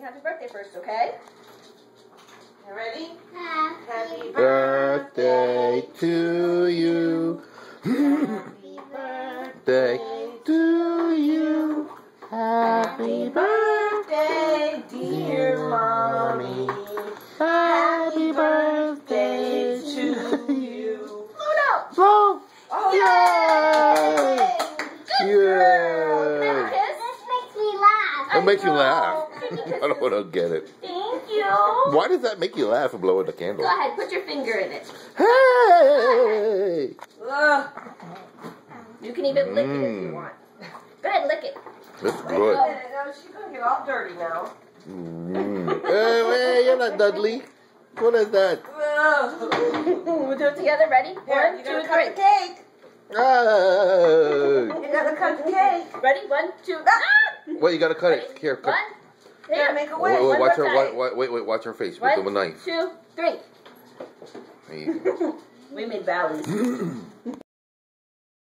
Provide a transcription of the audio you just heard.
happy birthday first, okay? You ready? Happy Birthday to you. Happy Birthday to you. Happy birthday, dear mommy. Happy birthday to you. Oh no! Blow! Oh, Yay! Good Yay! girl. Can I have a kiss? This makes me laugh. That makes you know. laugh. Give me I don't want to get it. Thank you. Why does that make you laugh and blowing the candle? Go ahead, put your finger in it. Hey! Ugh. You can even lick it if you want. Go ahead, lick it. That's good. No, she's gonna get all dirty now. Hey, you're not Dudley. What is that? We'll do it together. Ready? Here, 1, 2, 3. you gotta cut the cake. Oh. You gotta cut the cake. Ready? 1, 2. Ah! Wait, you gotta cut it. Here, cut. 1. You gotta Here. make a Wait, wish. wait, watch more her. time. Wait, watch her face 1, with a knife. 2, 3. There you go. We made valleys.